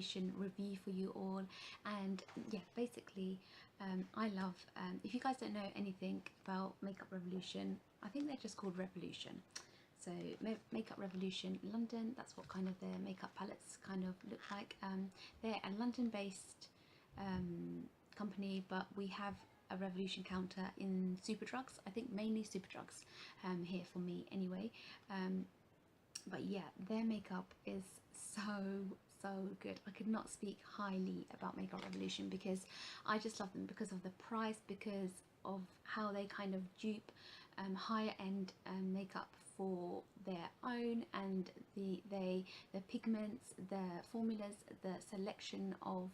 Revolution review for you all. And yeah, basically I love, if you guys don't know anything about Makeup Revolution, I think they're just called Revolution. So Makeup Revolution London, that's what kind of their makeup palettes kind of look like. They're a London based company, but we have a Revolution counter in Superdrugs, I think mainly Superdrugs here for me anyway. But yeah, their makeup is so good. I could not speak highly about Makeup Revolution because I just love them because of the price, because of how they kind of dupe higher end makeup for their own, and the pigments, the formulas, the selection of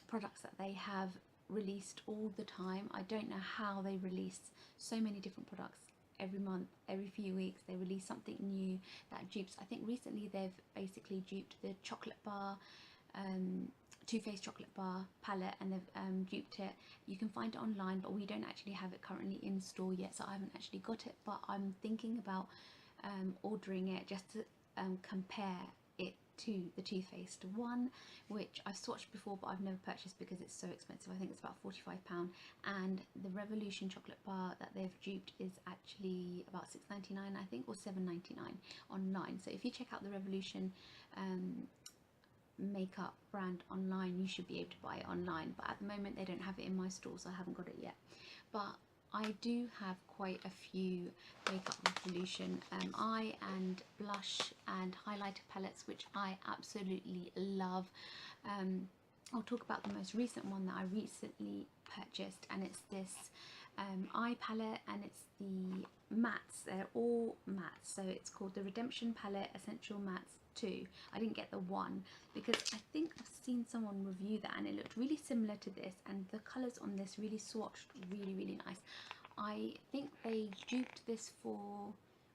products that they have released all the time. I don't know how they release so many different products every month, every few weeks. They release something new that dupes. I think recently they've basically duped the chocolate bar, Too Faced chocolate bar palette, and they've duped it. You can find it online, but we don't actually have it currently in store yet, so I haven't actually got it, but I'm thinking about ordering it just to compare it to the Too Faced one, which I've swatched before but I've never purchased because it's so expensive. I think it's about £45, and the Revolution chocolate bar that they've duped is actually about £6.99 I think, or £7.99 online. So if you check out the Revolution makeup brand online, you should be able to buy it online, but at the moment they don't have it in my store, so I haven't got it yet. But I do have quite a few Makeup Revolution eye and blush and highlighter palettes, which I absolutely love. I'll talk about the most recent one that I recently purchased, and it's this eye palette, and it's the mattes. They're all mattes, so it's called the Redemption Palette Essential Mattes 2. I didn't get the 1 because I think I've seen someone review that and it looked really similar to this, and the colours on this really swatched really nice. I think they duped this for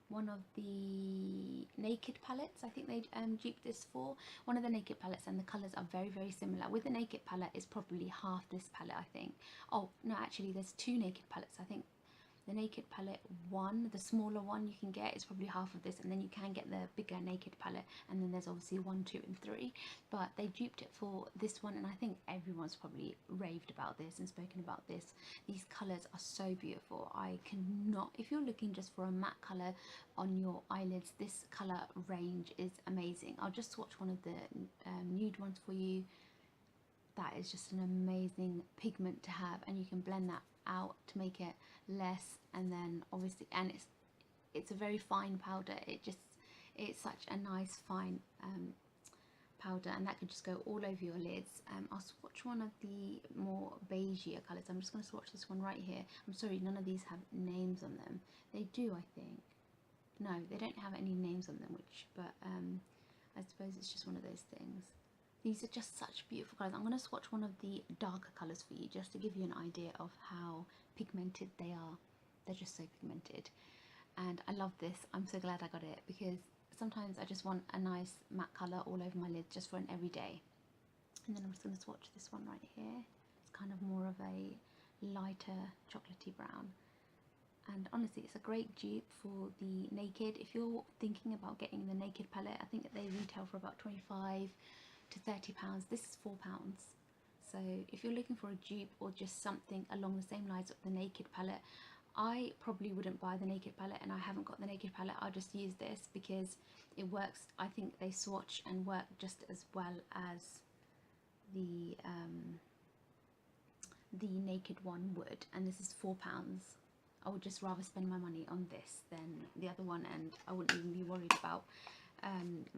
one of the Naked palettes. I think they duped this for one of the Naked palettes, and the colours are very similar. With the Naked palette, it's probably half this palette, I think. Oh no, actually there's 2 Naked palettes. I think the Naked palette 1, the smaller one you can get, is probably half of this, and then you can get the bigger Naked palette, and then there's obviously 1, 2 and 3, but they duped it for this one, and I think everyone's probably raved about this and spoken about this. These colours are so beautiful. I cannot, if you're looking just for a matte colour on your eyelids, this colour range is amazing. I'll just swatch one of the nude ones for you. That is just an amazing pigment to have, and you can blend that out to make it less, and then obviously, and it's a very fine powder. It's such a nice fine powder, and that could just go all over your lids. I'll swatch one of the more beigeier colours. I'm just going to swatch this one right here. I'm sorry, none of these have names on them. They do, I think. No, they don't have any names on them, which, but I suppose it's just one of those things. These are just such beautiful colours. I'm going to swatch one of the darker colours for you just to give you an idea of how pigmented they are. They're just so pigmented, and I love this. I'm so glad I got it, because sometimes I just want a nice matte colour all over my lids just for an everyday. And then I'm just going to swatch this one right here. It's kind of more of a lighter chocolatey brown, and honestly it's a great dupe for the Naked. If you're thinking about getting the Naked palette, I think that they retail for about £25 to £30. This is £4. So if you're looking for a dupe or just something along the same lines of the Naked palette, I probably wouldn't buy the Naked palette, and I haven't got the Naked palette. I'll just use this because it works. I think they swatch and work just as well as the Naked one would, and this is £4. I would just rather spend my money on this than the other one, and I wouldn't even be worried about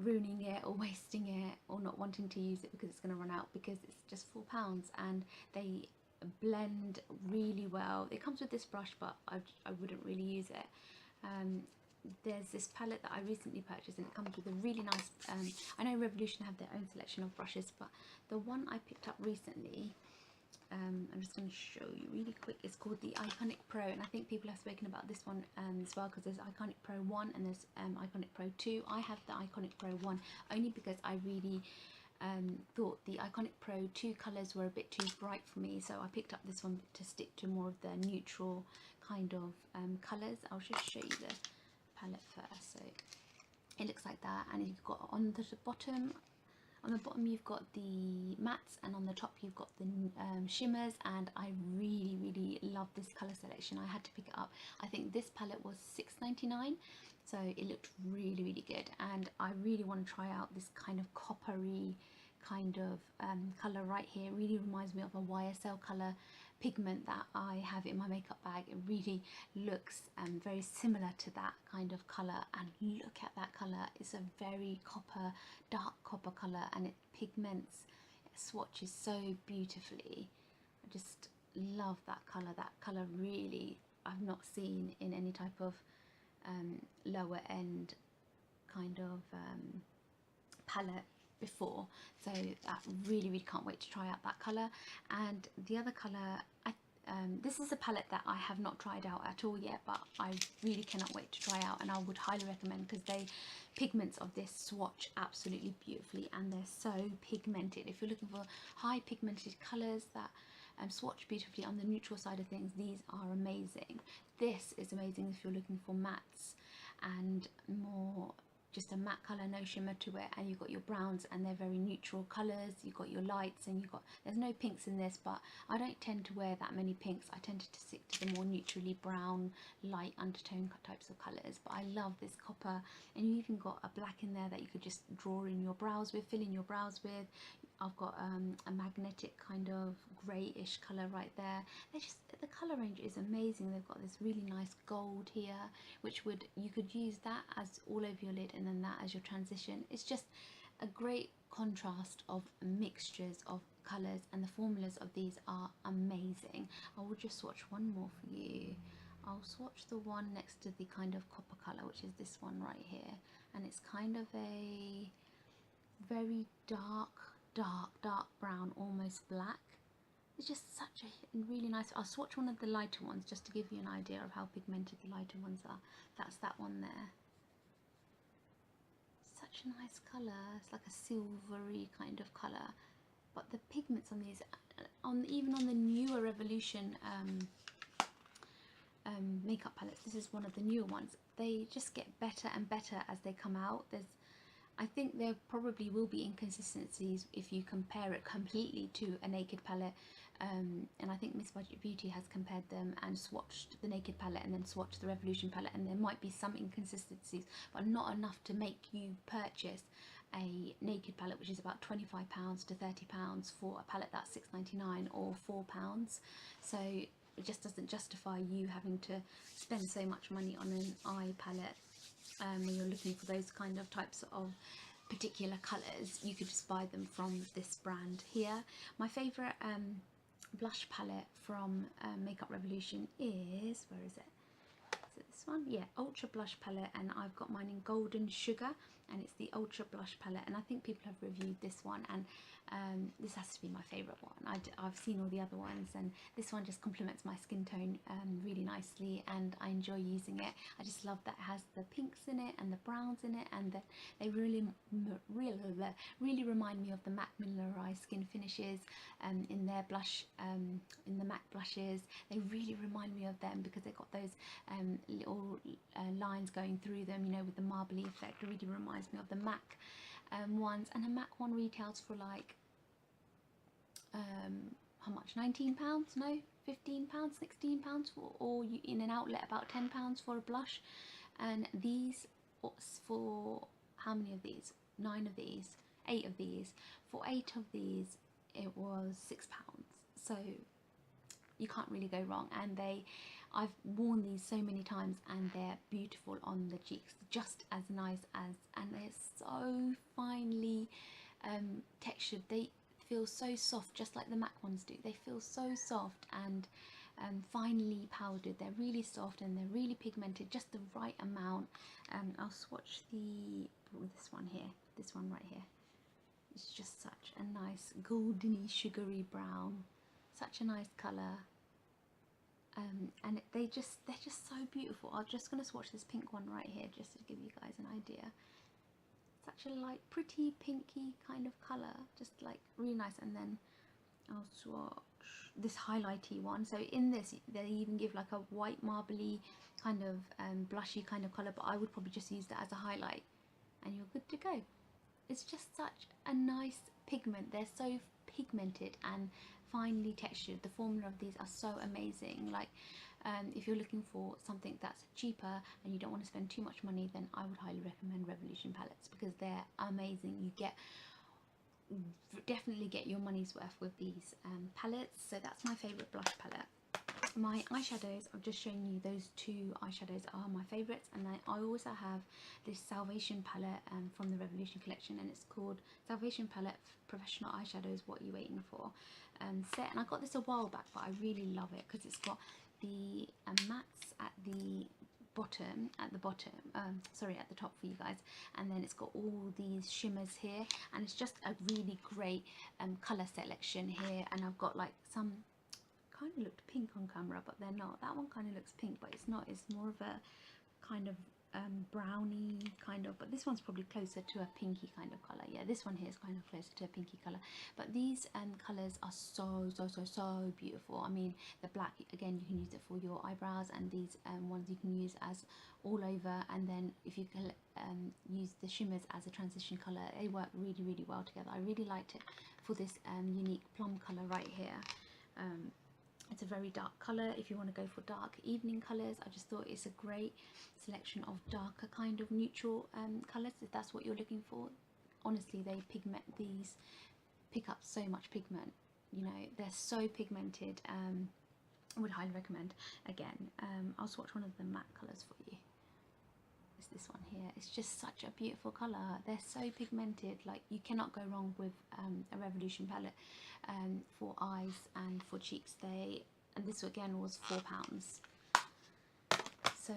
ruining it or wasting it or not wanting to use it because it's going to run out, because it's just £4 and they blend really well. It comes with this brush, but I wouldn't really use it. There's this palette that I recently purchased, and it comes with a really nice I know Revolution have their own selection of brushes, but the one I picked up recently, I'm just going to show you really quick. It's called the Iconic Pro, and I think people have spoken about this one as well, because there's Iconic Pro 1 and there's Iconic Pro 2. I have the Iconic Pro 1 only because I really thought the Iconic Pro 2 colours were a bit too bright for me, so I picked up this one to stick to more of the neutral kind of colours. I'll just show you the palette first. So it looks like that, and you've got on the bottom, On the bottom you've got the mattes, and on the top you've got the shimmers, and I really love this colour selection. I had to pick it up. I think this palette was $6.99, so it looked really good, and I really want to try out this kind of coppery kind of colour right here. It really reminds me of a YSL colour pigment that I have in my makeup bag. It really looks very similar to that kind of colour, and look at that colour. It's a very copper, dark copper colour, and it pigments, it swatches so beautifully. I just love that colour. That colour really I've not seen in any type of lower end kind of palette before, so that really can't wait to try out that colour. And the other colour, this is a palette that I have not tried out at all yet, but I really cannot wait to try out, and I would highly recommend, because they pigments of this swatch absolutely beautifully, and they're so pigmented. If you're looking for high pigmented colours that swatch beautifully on the neutral side of things, these are amazing. This is amazing if you're looking for mattes and more just a matte colour, no shimmer to it, and you've got your browns and they're very neutral colours. You've got your lights, and there's no pinks in this, but I don't tend to wear that many pinks. I tend to stick to the more neutrally brown, light undertone types of colours. But I love this copper, and you even got a black in there that you could just draw in your brows with, fill in your brows with. I've got a magnetic kind of greyish colour right there. The colour range is amazing. They've got this really nice gold here, which you could use that as all over your lid, and then that as your transition. It's just a great contrast of mixtures of colours, and the formulas of these are amazing. I will just swatch one more for you. I'll swatch the one next to the kind of copper colour, which is this one right here, and it's kind of a very dark brown, almost black. It's just such a really nice. I'll swatch one of the lighter ones just to give you an idea of how pigmented the lighter ones are. That's that one there. Such a nice colour. It's like a silvery kind of colour, but the pigments on these, even on the newer Revolution makeup palettes, this is one of the newer ones, they just get better and better as they come out. I think there probably will be inconsistencies if you compare it completely to a naked palette, and I think Miss Budget Beauty has compared them and swatched the naked palette and then swatched the Revolution palette, and there might be some inconsistencies, but not enough to make you purchase a naked palette, which is about £25 to £30 for a palette that's $6.99 or £4. So it just doesn't justify you having to spend so much money on an eye palette. When you're looking for those kind of types of particular colours, you could just buy them from this brand here. My favourite blush palette from Makeup Revolution is, where is it? Is it this one? Yeah, Ultra Blush Palette, and I've got mine in Golden Sugar, and it's the Ultra Blush Palette, and I think people have reviewed this one, and this has to be my favourite one. I've seen all the other ones, and this one just complements my skin tone really nicely, and I enjoy using it. I just love that it has the pinks in it and the browns in it, and that they really remind me of the MAC Mineralized Skin Finishes in their blush, in the MAC blushes. They really remind me of them because they've got those little lines going through them, you know, with the marbly effect. It really reminds me of the MAC ones, and a MAC one retails for like how much, £19? No, £15, £16 for, or you, in an outlet about £10 for a blush. And these for how many of these? 9 of these, 8 of these. For 8 of these it was £6, so you can't really go wrong. And I've worn these so many times, and they're beautiful on the cheeks, just as nice as, and they're so finely textured. They feel so soft, just like the MAC ones do. They feel so soft and finely powdered. They're really soft and they're really pigmented, just the right amount. I'll swatch this one here, this one right here. It's just such a nice goldeny sugary brown, such a nice colour. And they're just so beautiful. I'm just going to swatch this pink one right here just to give you guys an idea. Such a light, pretty pinky kind of colour, just like really nice. And then I'll swatch this highlighty one. So in this they even give like a white marbly kind of blushy kind of colour, but I would probably just use that as a highlight, and you're good to go. it's just such a nice pigment. They're so pigmented and finely textured. The formula of these are so amazing. Like if you're looking for something that's cheaper and you don't want to spend too much money, then I would highly recommend Revolution palettes, because they're amazing. You definitely get your money's worth with these palettes. So that's my favorite blush palette. My eyeshadows, I've just shown you those two eyeshadows are my favorites, and then I also have this Salvation palette from the Revolution collection, and it's called Salvation Palette Professional Eyeshadows What You Waiting For set. And I got this a while back, but I really love it because it's got the mattes at the bottom, at the top for you guys, and then it's got all these shimmers here, and it's just a really great colour selection here. And I've got like some kind of looked pink on camera, but they're not. That one kind of looks pink, but it's not. It's more of a kind of browny kind of, but this one's probably closer to a pinky kind of color. Yeah, this one here is kind of closer to a pinky color, but these colors are so beautiful. I mean, the black, again, you can use it for your eyebrows, and these ones you can use as all over, and then if you can use the shimmers as a transition color, they work really well together. I really liked it for this unique plum color right here. It's a very dark colour. If you want to go for dark evening colours, I just thought it's a great selection of darker kind of neutral colours, if that's what you're looking for. Honestly, they pick up so much pigment, you know, they're so pigmented. I would highly recommend. Again, I'll swatch one of the matte colours for you. It's this one here. It's just such a beautiful colour. They're so pigmented, like you cannot go wrong with a Revolution palette for eyes and for cheeks. And this again was £4, so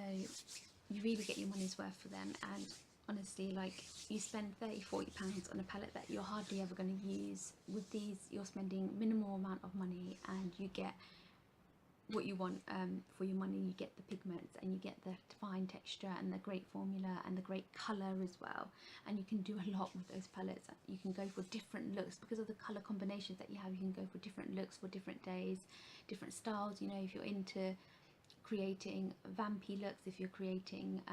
you really get your money's worth for them. And honestly, like, you spend £30–40 on a palette that you're hardly ever going to use. With these, you're spending minimal amount of money and you get what you want for your money. You get the pigments, and you get the fine texture, and the great formula, and the great colour as well. And you can do a lot with those palettes. You can go for different looks because of the colour combinations that you have. You can go for different looks for different days, different styles. You know, if you're into creating vampy looks, if you're creating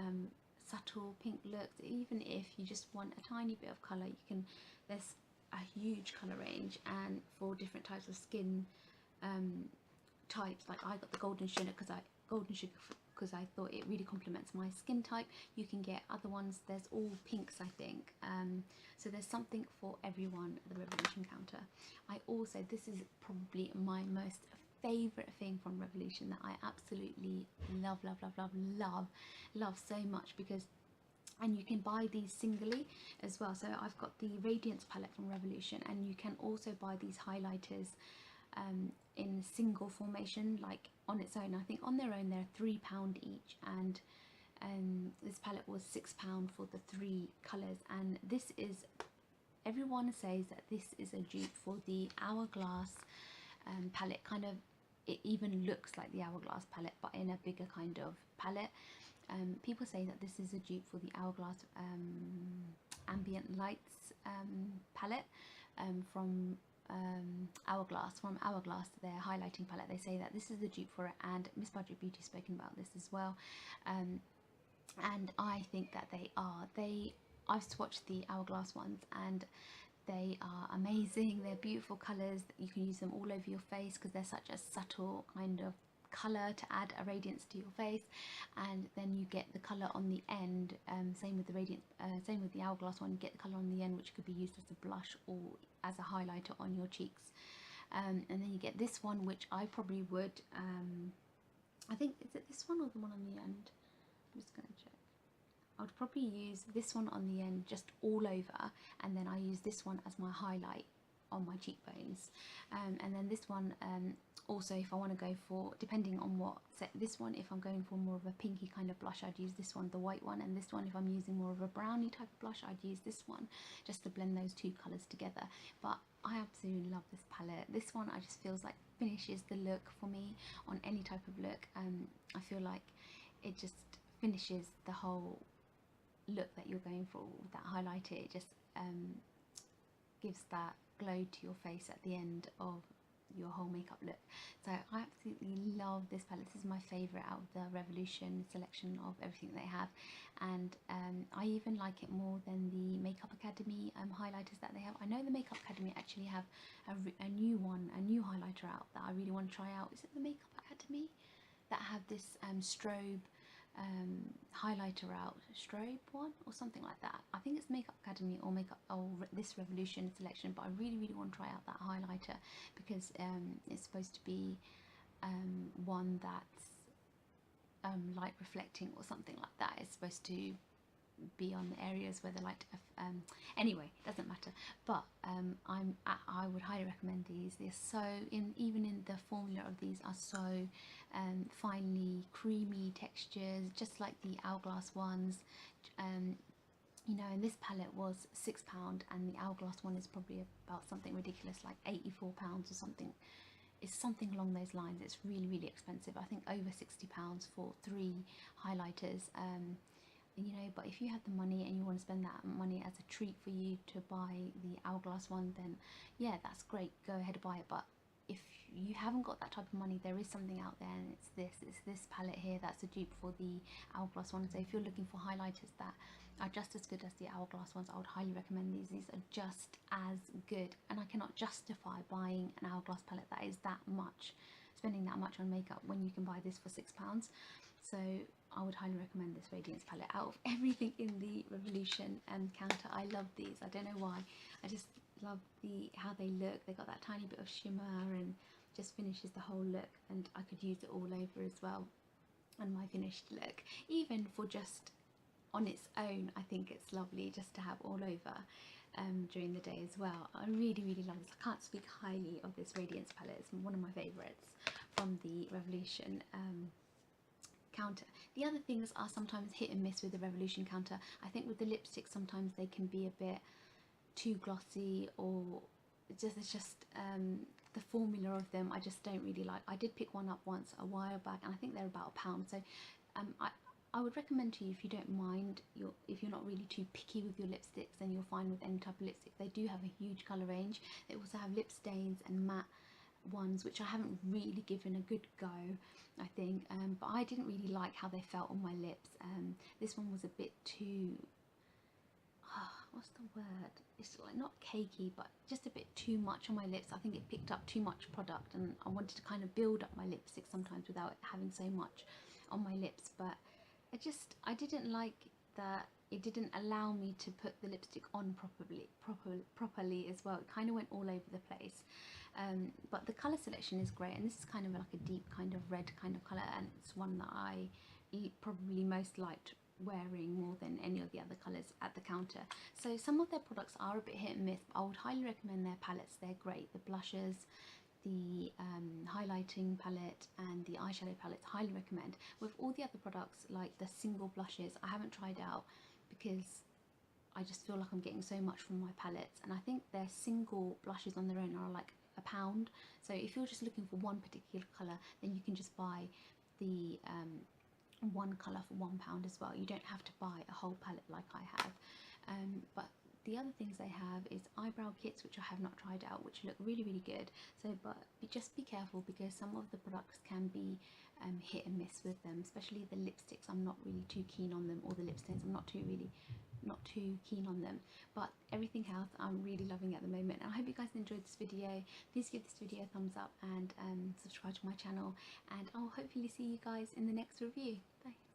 subtle pink looks, even if you just want a tiny bit of colour, you can. There's a huge colour range, and for different types of skin types. Like, I got the golden sugar because I thought it really complements my skin type. You can get other ones. There's all pinks, I think. So there's something for everyone at the Revolution counter. This is probably my most favorite thing from Revolution that I absolutely love so much, because, and you can buy these singly as well. So I've got the Radiance palette from Revolution, and you can also buy these highlighters in single formation, like on its own. I think on their own they're £3 each, and this palette was £6 for the 3 colours. And this is, everyone says that this is a dupe for the Hourglass palette. Kind of, it even looks like the Hourglass palette, but in a bigger kind of palette. People say that this is a dupe for the Hourglass Ambient Lights palette from Hourglass, their highlighting palette. They say that this is the dupe for it, and Miss Budget Beauty has spoken about this as well. And I think that they are. I've swatched the Hourglass ones, and they are amazing. They're beautiful colours. You can use them all over your face because they're such a subtle kind of colour to add a radiance to your face. And then you get the colour on the end. Same with the Radiance, same with the Hourglass one. You get the colour on the end, which could be used as a blush or as a highlighter on your cheeks. And then you get this one, which I probably would. I think, is it this one or the one on the end? I'm just going to check. I would probably use this one on the end just all over, and then I use this one as my highlight on my cheekbones. And then this one, also, if I want to go for, depending on what set, this one, if I'm going for more of a pinky kind of blush, I'd use this one, the white one. And this one, if I'm using more of a brownie type of blush, I'd use this one, just to blend those two colours together. But I absolutely love this palette. This one, I just feels like finishes the look for me on any type of look. I feel like it just finishes the whole look that you're going for with that highlighter. It just gives that glow to your face at the end of your whole makeup look. So I absolutely love this palette. This is my favourite out of the Revolution selection of everything they have, and I even like it more than the Makeup Academy highlighters that they have. I know the Makeup Academy actually have a new highlighter out that I really want to try out. Is it the Makeup Academy that have this strobe highlighter out, strobe one or something like that? I think it's Makeup Academy or this Revolution selection, but I really want to try out that highlighter because it's supposed to be one that's light reflecting or something like that. It's supposed to be on the areas where the light anyway, doesn't matter, but I would highly recommend these. They're so even in the formula of these are so finely creamy textures, just like the Hourglass ones. You know, and this palette was £6 and the Hourglass one is probably about something ridiculous like £84 or something. It's something along those lines. It's really expensive. I think over £60 for 3 highlighters. You know, but if you have the money and you want to spend that money as a treat for you to buy the Hourglass one, then yeah, that's great, go ahead and buy it. But if you haven't got that type of money, there is something out there, and it's this palette here that's a dupe for the Hourglass one. So if you're looking for highlighters that are just as good as the Hourglass ones, I would highly recommend these. These are just as good, and I cannot justify buying an Hourglass palette that is that much, spending that much on makeup when you can buy this for £6. So I would highly recommend this Radiance palette. Out of everything in the Revolution counter, I love these. I don't know why. I just love how they look. They got that tiny bit of shimmer and just finishes the whole look, and I could use it all over as well on my finished look. Even for just on its own, I think it's lovely just to have all over during the day as well. I really love this. I can't speak highly of this Radiance palette. It's one of my favourites from the Revolution counter. The other things are sometimes hit and miss with the Revolution counter. I think with the lipsticks sometimes they can be a bit too glossy, or it's just the formula of them I just don't really like. I did pick one up once a while back and I think they're about £1. So I would recommend to you, if you don't mind, if you're not really too picky with your lipsticks and you're fine with any type of lipstick, they do have a huge colour range. They also have lip stains and matte ones, which I haven't really given a good go, I think, but I didn't really like how they felt on my lips. This one was a bit too what's the word, it's like not cakey, but just a bit too much on my lips. I think it picked up too much product and I wanted to kind of build up my lipstick sometimes without having so much on my lips. But I didn't like that it didn't allow me to put the lipstick on properly as well. It kind of went all over the place. But the colour selection is great, and this is kind of like a deep kind of red kind of colour, and it's one that I probably most liked wearing more than any of the other colours at the counter. So some of their products are a bit hit and miss, but I would highly recommend their palettes. They're great. The blushes, the highlighting palette and the eyeshadow palette, highly recommend. With all the other products, like the single blushes, I haven't tried out because I just feel like I'm getting so much from my palettes, and I think their single blushes on their own are like £1. So if you're just looking for one particular colour, then you can just buy the one colour for £1 as well. You don't have to buy a whole palette like I have. But the other things they have is eyebrow kits, which I have not tried out, which look really good. So but just be careful, because some of the products can be hit and miss with them, especially the lipsticks. I'm not really too keen on them, or the lip stains, I'm not too keen on them. But everything else I'm really loving at the moment, and I hope you guys enjoyed this video. Please give this video a thumbs up and subscribe to my channel, and I'll hopefully see you guys in the next review. Bye.